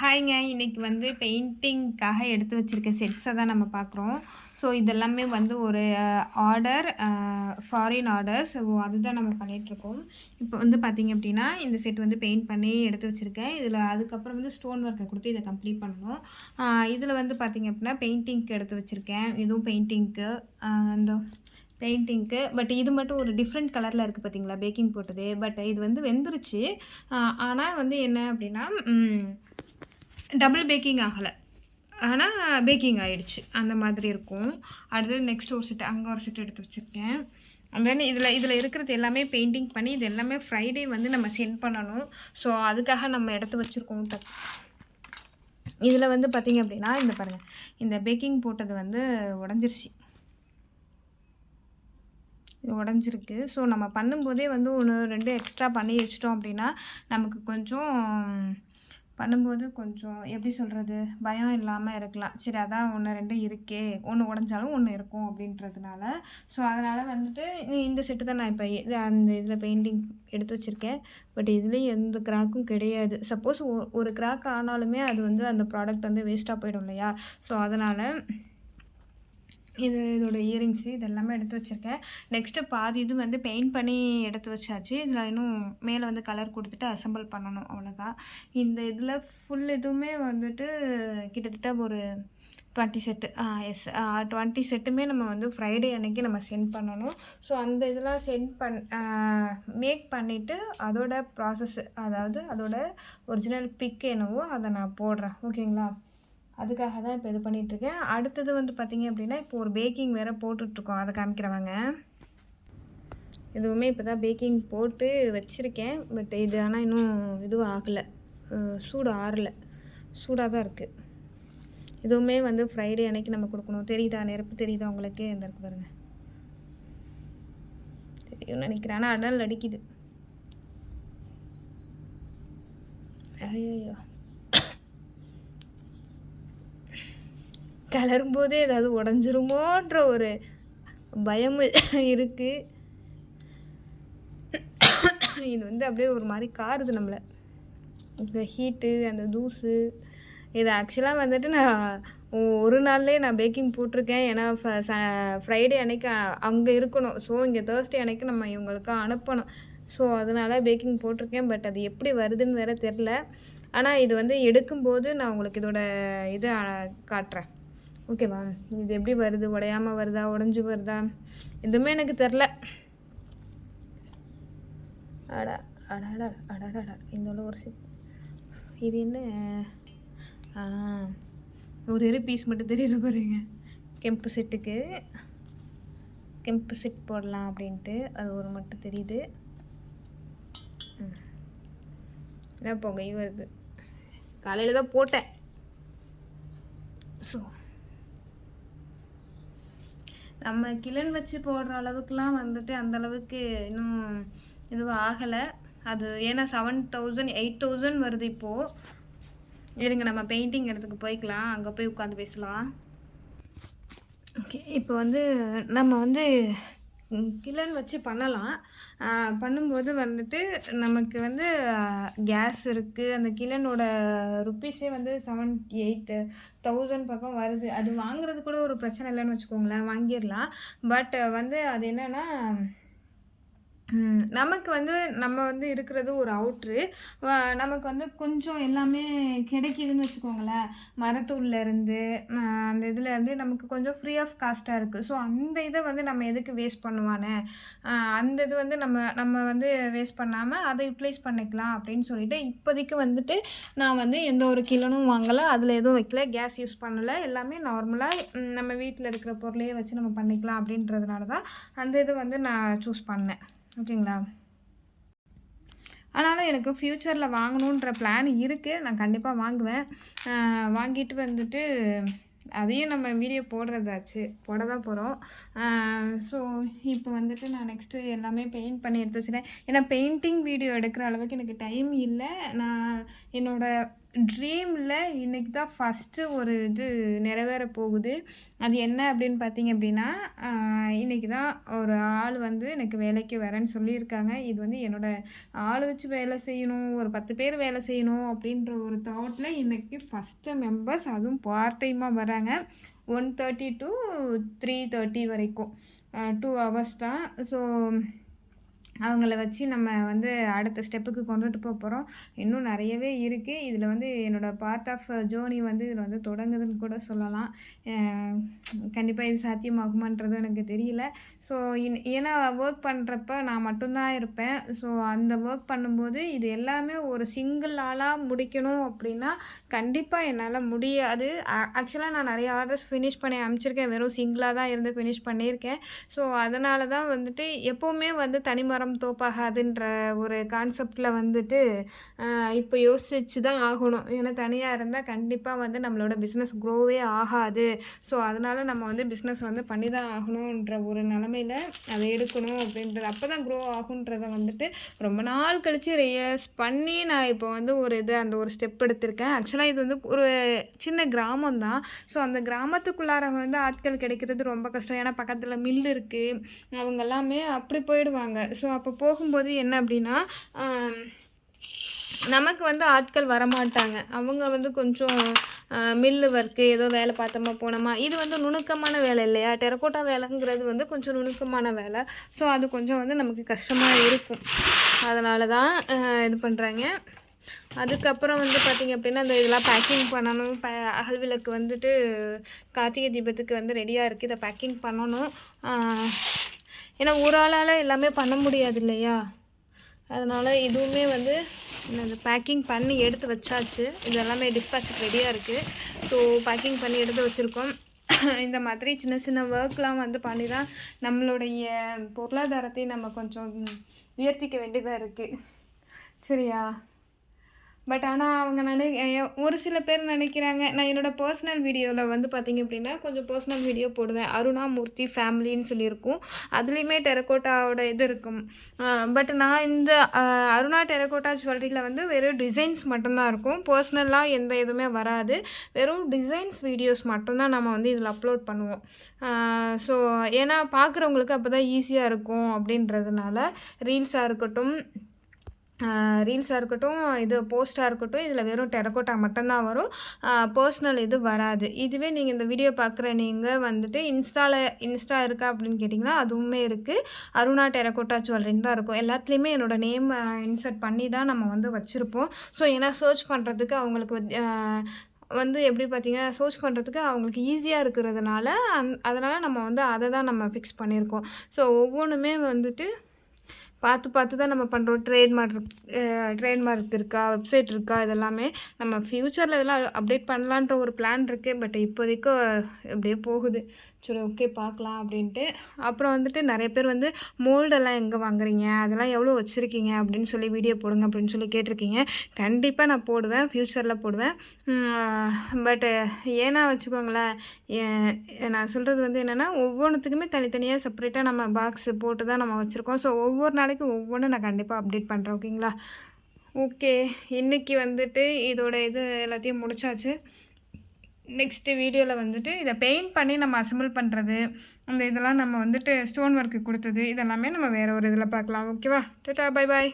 ஹாய்ங்க. இன்னைக்கு வந்து பெயிண்டிங்க்காக எடுத்து வச்சிருக்க செட்ஸ தான் நம்ம பார்க்குறோம். ஸோ இதெல்லாமே வந்து ஒரு ஆர்டர் ஃபாரின் ஆர்டர். ஸோ அதுதான் நம்ம பண்ணிகிட்ருக்கோம். இப்போ வந்து பார்த்தீங்க அப்படின்னா, இந்த செட் வந்து பெயிண்ட் பண்ணி எடுத்து வச்சிருக்கேன். இதில அதுக்கப்புறம் வந்து ஸ்டோன் ஒர்க்க குடுத்து இத கம்ப்ளீட் பண்ணணும். இதில வந்து பார்த்தீங்க அப்படின்னா, பெயிண்டிங்க்கு எடுத்து வச்சிருக்கேன். இதுவும் பெயிண்டிங்க்கு இந்த பெயிண்டிங்க்கு. பட் இது மட்டும் ஒரு டிஃப்ரெண்ட் கலர்ல இருக்கு பார்த்தீங்களா? பேக்கிங் போட்டது. பட் இது வந்து வெந்துருச்சு. ஆனா வந்து என்ன அப்படின்னா, டபுள் பேக்கிங் ஆகல. ஆனா பேக்கிங் ஆயிடுச்சு. அந்த மாதிரி இருக்கும். அடுத்தது நெக்ஸ்ட் ஒரு செட் அங்க ஒரு செட் எடுத்து வச்சிருக்கேன். அண்ட் தென் இதில இருக்கிறது எல்லாமே பெயிண்டிங் பண்ணி இது எல்லாமே ஃப்ரைடே வந்து நம்ம சென்ட் பண்ணணும். ஸோ அதுக்காக நம்ம எடுத்து வச்சிருக்கோம். இதில வந்து பார்த்தீங்க அப்படின்னா, இந்த பாருங்க. இந்த பேக்கிங் போட்டது வந்து உடைஞ்சிருச்சு. உடைஞ்சிருக்கு. ஸோ நம்ம பண்ணும்போதே வந்து 1, 2 எக்ஸ்ட்ரா பண்ணி வச்சுட்டோம் அப்படின்னா, நமக்கு கொஞ்சம் பண்ணும்போது கொஞ்சம் எப்படி சொல்கிறது, பயம் இல்லாமல் இருக்கலாம். சரி அதான் 1, 2 இருக்கே, 1 உடைஞ்சாலும் 1 இருக்கும் அப்படின்றதுனால. ஸோ அதனால் வந்துட்டு இந்த செட்டு தான் நான் இப்போ அந்த இதில் பெயிண்டிங் எடுத்து வச்சுருக்கேன். பட் இதுலேயும் எந்த கிராக்கும் கிடையாது. சப்போஸ் ஒரு கிராக் ஆனாலுமே அது வந்து அந்த ப்ராடக்ட் வந்து வேஸ்ட்டாக போயிடும் இல்லையா? ஸோ அதனால் இதோட இயரிங்ஸு இது எல்லாமே எடுத்து வச்சுருக்கேன். நெக்ஸ்ட்டு பாதி இது வந்து பெயிண்ட் பண்ணி எடுத்து வச்சாச்சு. இதில் இன்னும் மேலே வந்து கலர் கொடுத்துட்டு அசெம்பிள் பண்ணணும், அவ்வளோதான். இந்த இதில் ஃபுல் இதுவுமே வந்துட்டு கிட்டத்தட்ட ஒரு 20 செட்டு. எஸ் 20 செட்டுமே நம்ம வந்து ஃப்ரைடே அன்னைக்கு நம்ம சென்ட் பண்ணணும். ஸோ அந்த இதெல்லாம் மேக் பண்ணிவிட்டு அதோட ப்ராசஸ், அதாவது அதோட ஒரிஜினல் பிக் என்னவோ அதை நான் போடுறேன். ஓகேங்களா? அதுக்காக தான் இப்போ இது பண்ணிகிட்ருக்கேன். அடுத்தது வந்து பார்த்திங்க அப்படின்னா, இப்போ ஒரு பேக்கிங் வேறு போட்டுட்ருக்கோம். அதை காமிக்கிறவங்க. இதுவுமே இப்போ தான் பேக்கிங் போட்டு வச்சுருக்கேன். பட் இது ஆனால் இன்னும் இதுவும் ஆகலை, சூடு ஆறலை, சூடாக தான் இருக்குது. இதுவுமே வந்து ஃப்ரைடே அன்னைக்கு நம்ம கொடுக்கணும். தெரியுதா? நெருப்பு தெரியுதா உங்களுக்கு? இந்த இருக்கு பாருங்கள், தெரியும்னு நினைக்கிறேன். ஆனால் அனல் அடிக்குது. ஐயோ, கலரும்போதே ஏதாவது உடஞ்சிருமோன்ற ஒரு பயம் இருக்குது. இது வந்து அப்படியே ஒரு மாதிரி காருது நம்மளை, இந்த ஹீட்டு, அந்த தூசு. இது ஆக்சுவலாக வந்துட்டு நான் ஒரு நாள்லேயே நான் பேக்கிங் போட்டிருக்கேன். ஏன்னா ஃப்ரைடே அன்னைக்கு அங்கே இருக்கணும். ஸோ இங்கே தேர்ஸ்டே அன்னைக்கு நம்ம இவங்களுக்கு அனுப்பணும். ஸோ அதனால் பேக்கிங் போட்டிருக்கேன். பட் அது எப்படி வருதுன்னு வேறு தெரில. ஆனால் இது வந்து எடுக்கும்போது நான் உங்களுக்கு இதோட இதை காட்டுறேன். ஓகேவா? இது எப்படி வருது, உடையாமல் வருதா, உடஞ்சி வருதா, எதுவுமே எனக்கு தெரில. அடடா இந்த ஒரு செட். இது என்ன, ஒரு பீஸ் மட்டும் தெரியுது பாருங்க. கெம்பு செட்டுக்கு கெம்பு செட் போடலாம் அப்படின்ட்டு அது ஒரு மட்டும் தெரியுது. என்ன புகை வருது. காலையில் தான் போட்டேன். ஸோ நம்ம கிளன் வச்சு போடுற அளவுக்குலாம் வந்துட்டு அந்தளவுக்கு இன்னும் இதுவும் ஆகலை. அது ஏன்னா 7,000 8,000 வருது இப்போது. இருங்க, நம்ம பெயிண்டிங் இடத்துக்கு போய்க்கலாம், அங்கே போய் உட்காந்து பேசலாம். ஓகே, இப்போ வந்து நம்ம வந்து கிளன் வச்சு பண்ணலாம். பண்ணும்போது வந்துட்டு நமக்கு வந்து கேஸ் இருக்குது. அந்த கிளனோட ருப்பீஸே வந்து 7,000 8,000 பக்கம் வருது. அது வாங்குறது கூட ஒரு பிரச்சனை இல்லைன்னு வச்சுக்கோங்களேன், வாங்கிடலாம். பட் வந்து அது என்னென்னா, நமக்கு வந்து நம்ம வந்து இருக்கிறது ஒரு அவுட்ரு. நமக்கு வந்து கொஞ்சம் எல்லாமே கிடைக்கிதுன்னு வச்சுக்கோங்களேன். மரத்தூள்லேருந்து அந்த இதுலேருந்து நமக்கு கொஞ்சம் ஃப்ரீ ஆஃப் காஸ்ட்டாக இருக்குது. ஸோ அந்த இதை வந்து நம்ம எதுக்கு வேஸ்ட் பண்ணுவானே, அந்த இது வந்து நம்ம வந்து வேஸ்ட் பண்ணாமல் அதை யூட்டிலைஸ் பண்ணிக்கலாம் அப்படின்னு சொல்லிட்டு இப்போதைக்கு வந்துட்டு நான் வந்து எந்த ஒரு கிலனும் வாங்கலை, அதில் எதுவும் வைக்கல, கேஸ் யூஸ் பண்ணலை. எல்லாமே நார்மலாக நம்ம வீட்டில் இருக்கிற பொருளையே வச்சு நம்ம பண்ணிக்கலாம் அப்படின்றதுனால தான் அந்த இது வந்து நான் சூஸ் பண்ணேன். ஓகேங்களா? ஆனாலும் எனக்கு ஃப்யூச்சரில் வாங்கணுன்ற பிளான் இருக்குது. நான் கண்டிப்பாக வாங்குவேன். வாங்கிட்டு வந்துட்டு அதையும் நம்ம வீடியோ போட தான் போகிறோம். ஸோ இப்போ வந்துட்டு நான் நெக்ஸ்ட்டு எல்லாமே பெயிண்ட் பண்ணி எடுத்து வச்சுட்டேன். ஏன்னா பெயிண்டிங் வீடியோ எடுக்கிற அளவுக்கு எனக்கு டைம் இல்லை. நான் என்னோடய ட்ரீமில் இன்றைக்கி தான் ஃபஸ்ட்டு ஒரு இது நிறைவேற போகுது. அது என்ன அப்படின்னு பார்த்தீங்க அப்படின்னா, இன்றைக்கி தான் ஒரு ஆள் வந்து எனக்கு வேலைக்கு வரேன்னு சொல்லியிருக்காங்க. இது வந்து என்னோடய ஆள் வச்சு வேலை செய்யணும், ஒரு 10 பேர் வேலை செய்யணும் அப்படின்ற ஒரு தாட்டில் இன்றைக்கி ஃபஸ்ட்டு மெம்பர்ஸ், அதுவும் பார்ட் டைமாக வராங்க. 1:30 to 3:30 வரைக்கும் 2 ஹவர்ஸ் தான். ஸோ அவங்கள வச்சு நம்ம வந்து அடுத்த ஸ்டெப்புக்கு கொண்டுட்டு போகிறோம். இன்னும் நிறையவே இருக்குது. இதில் வந்து என்னோடய பார்ட் ஆஃப் ஜேர்னி வந்து இதில் வந்து தொடங்குதுன்னு கூட சொல்லலாம். கண்டிப்பாக இது சாத்தியமாகுமான்றது எனக்கு தெரியல. ஸோ ஏன்னா ஒர்க் பண்ணுறப்ப நான் மட்டும்தான் இருப்பேன். ஸோ அந்த ஒர்க் பண்ணும்போது இது எல்லாமே ஒரு சிங்கிள் ஆளாக முடிக்கணும் அப்படின்னா கண்டிப்பாக என்னால் முடியாது. ஆக்சுவலாக நான் நிறைய ஆர்டர்ஸ் ஃபினிஷ் பண்ணி அனுப்பிச்சிருக்கேன். வெறும் சிங்கிளாக தான் இருந்து ஃபினிஷ் பண்ணியிருக்கேன். ஸோ அதனால தான் வந்துட்டு எப்போவுமே வந்து தனிமரம் தோப்பாகாதுன்ற ஒரு கான்செப்டில் வந்துட்டு இப்போ யோசிச்சு தான் ஆகணும். ஏன்னா தனியாக இருந்தால் கண்டிப்பாக வந்து நம்மளோட பிஸ்னஸ் க்ரோவே ஆகாது. ஸோ அதனால் நம்ம வந்து பிஸ்னஸ் வந்து பண்ணி தான் ஆகணுன்ற ஒரு நிலமையில் அதை எடுக்கணும் அப்படின்றது, அப்போ தான் க்ரோ ஆகுன்றதை வந்துட்டு ரொம்ப நாள் கழித்து ரியலைஸ் பண்ணி நான் இப்போ வந்து அந்த ஒரு ஸ்டெப் எடுத்திருக்கேன். ஆக்சுவலாக இது வந்து ஒரு சின்ன கிராமம் தான். ஸோ அந்த கிராமத்துக்குள்ளார வந்து ஆட்கள் கிடைக்கிறது ரொம்ப கஷ்டம். ஏன்னா பக்கத்தில் மில் இருக்குது, அவங்க எல்லாமே அப்படி போயிடுவாங்க. ஸோ அப்போ போகும்போது என்ன அப்படின்னா, நமக்கு வந்து ஆட்கள் வரமாட்டாங்க. அவங்க வந்து கொஞ்சம் மில்லு ஒர்க்கு ஏதோ வேலை பார்த்தோமா போனோமா, இது வந்து நுணுக்கமான வேலை இல்லையா? டெரக்கோட்டா வேலைங்கிறது வந்து கொஞ்சம் நுணுக்கமான வேலை. ஸோ அது கொஞ்சம் வந்து நமக்கு கஷ்டமாக இருக்கும். அதனால தான் இது பண்ணுறாங்க. அதுக்கப்புறம் வந்து பார்த்திங்க அப்படின்னா, அந்த இதெல்லாம் பேக்கிங் பண்ணணும். அகல் விளக்கு வந்துட்டு கார்த்திகை தீபத்துக்கு வந்து ரெடியாக இருக்குது. இதை பேக்கிங் பண்ணணும். ஏன்னா ஒரு ஆளால் எல்லாமே பண்ண முடியாது இல்லையா? அதனால் இதுவுமே வந்து பேக்கிங் பண்ணி எடுத்து வச்சாச்சு. இது எல்லாமே டிஸ்பேச்சுக்கு ரெடியாக இருக்குது. ஸோ பேக்கிங் பண்ணி எடுத்து வச்சுருக்கோம். இந்த மாதிரி சின்ன சின்ன ஒர்க்லாம் வந்து பண்ணி தான் நம்மளுடைய பொருளாதாரத்தை நம்ம கொஞ்சம் உயர்த்திக்க வேண்டியதாக இருக்குது. சரியா? பட் ஆனால் அவங்க ஒரு சில பேர் நினைக்கிறாங்க, நான் என்னோடய பர்சனல் வீடியோவில் வந்து பார்த்திங்க அப்படின்னா கொஞ்சம் பர்சனல் வீடியோ போடுவேன். அருணா மூர்த்தி ஃபேமிலின்னு சொல்லியிருக்கும். அதுலேயுமே டெரக்கோட்டாவோட இது இருக்கும். பட் நான் இந்த அருணா டெரக்கோட்டா ஜுவல்லரியில் வந்து வெறும் டிசைன்ஸ் மட்டும்தான் இருக்கும். பர்சனலாக எந்த இதுவுமே வராது. வெறும் டிசைன்ஸ் வீடியோஸ் மட்டும்தான் நம்ம வந்து இதில் அப்லோட் பண்ணுவோம். ஸோ ஏன்னா பார்க்குறவங்களுக்கு அப்போ தான் ஈஸியாக இருக்கும் அப்படின்றதுனால ரீல்ஸாக இருக்கட்டும், இது போஸ்ட்டாக இருக்கட்டும், இதில் வெறும் டெரக்கோட்டா மட்டும்தான் வரும். பர்சனல் இது வராது. இதுவே நீங்கள் இந்த வீடியோ பார்க்குற நீங்கள் வந்துட்டு இன்ஸ்டா இருக்கா அப்படின்னு கேட்டிங்கன்னா அதுவுமே இருக்குது. அருணா டெரக்கோட்டா ஜுவல்லரின்னு தான் இருக்கும். எல்லாத்துலேயுமே என்னோடய நேம் இன்சர்ட் பண்ணி தான் நம்ம வந்து வச்சுருப்போம். ஸோ ஏன்னா சர்ச் பண்ணுறதுக்கு அவங்களுக்கு வந்து எப்படி பார்த்தீங்கன்னா, சர்ச் பண்ணுறதுக்கு அவங்களுக்கு ஈஸியாக இருக்கிறதுனால அதனால் நம்ம வந்து அதை தான் நம்ம ஃபிக்ஸ் பண்ணியிருக்கோம். ஸோ ஒவ்வொன்றுமே வந்துட்டு பார்த்து தான் நம்ம பண்ணுறோம். ட்ரேட்மார்க் இருக்கா, வெப்சைட் இருக்கா, இதெல்லாமே நம்ம ஃப்யூச்சரில் இதெல்லாம் அப்டேட் பண்ணலான்ற ஒரு பிளான் இருக்குது. பட் இப்போதைக்கு அப்படியே போகுது. சரி, ஓகே, பார்க்கலாம் அப்படின்ட்டு. அப்புறம் வந்துட்டு நிறைய பேர் வந்து மோல்டெல்லாம் எங்கே வாங்குறீங்க, அதெல்லாம் எவ்வளோ வச்சுருக்கீங்க அப்படின்னு சொல்லி வீடியோ போடுங்க அப்படின்னு சொல்லி கேட்டிருக்கீங்க. கண்டிப்பாக நான் போடுவேன், ஃப்யூச்சரில் போடுவேன். பட் ஏன்னா வச்சுக்கோங்களேன், நான் சொல்கிறது வந்து என்னென்னா, ஒவ்வொன்றுத்துக்குமே தனித்தனியாக செப்பரேட்டாக நம்ம பாக்ஸு போட்டு தான் நம்ம வச்சுருக்கோம். ஸோ ஒவ்வொரு நாளைக்கும் ஒவ்வொன்றும் நான் கண்டிப்பாக அப்டேட் பண்ணுறேன். ஓகேங்களா? ஓகே, இன்றைக்கி வந்துட்டு இதோட இது எல்லாத்தையும் முடிச்சாச்சு. நெக்ஸ்ட்டு வீடியோவில் வந்துட்டு இதை பெயிண்ட் பண்ணி நம்ம அசம்பிள் பண்ணுறது, இதெல்லாம் நம்ம வந்துட்டு ஸ்டோன் ஒர்க்கு கொடுத்தது, இதெல்லாமே நம்ம வேறு ஒரு இதில் பார்க்கலாம். ஓகேவா? Tata, bye bye.